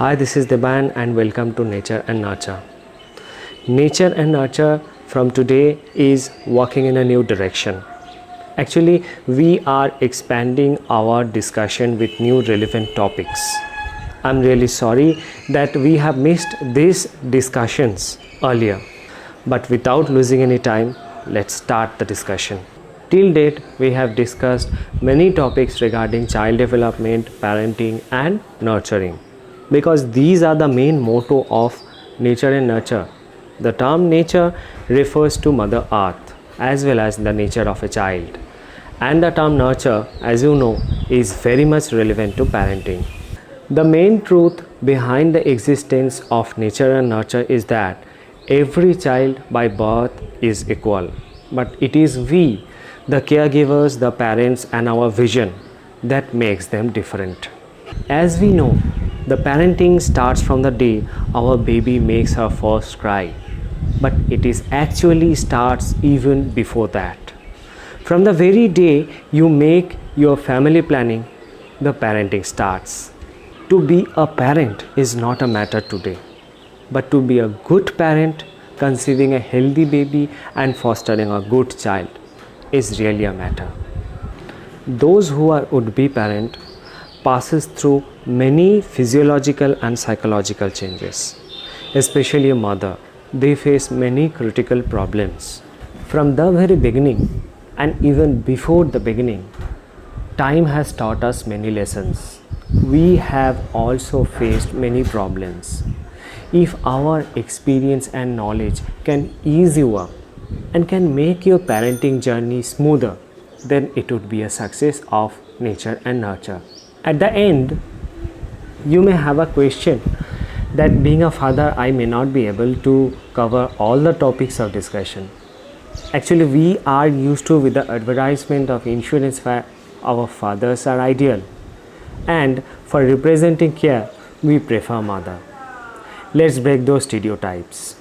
Hi, this is Deban and welcome to Nature and Nurture. Nature and Nurture from today is walking in a new direction. Actually, we are expanding our discussion with new relevant topics. I'm really sorry that we have missed these discussions earlier. But without losing any time, let's start the discussion. Till date, we have discussed many topics regarding child development, parenting, and nurturing. Because these are the main motto of nature and nurture. The term nature refers to Mother Earth as well as the nature of a child. And the term nurture, as you know, is very much relevant to parenting. The main truth behind the existence of nature and nurture is that every child by birth is equal. But it is we, the caregivers, the parents, and our vision that makes them different. As we know, the parenting starts from the day our baby makes her first cry, but it is actually starts even before that. From the very day you make your family planning, the parenting starts. To be a parent is not a matter today, but to be a good parent, conceiving a healthy baby and fostering a good child is really a matter. Those who are would-be parent passes through many physiological and psychological changes. Especially a mother, they face many critical problems. From the very beginning and even before the beginning, time has taught us many lessons. We have also faced many problems. If our experience and knowledge can ease you up and can make your parenting journey smoother, then it would be a success of nature and nurture. At the end, you may have a question that being a father, I may not be able to cover all the topics of discussion. Actually, we are used to with the advertisement of insurance where our fathers are ideal. And for representing care, we prefer mother. Let's break those stereotypes.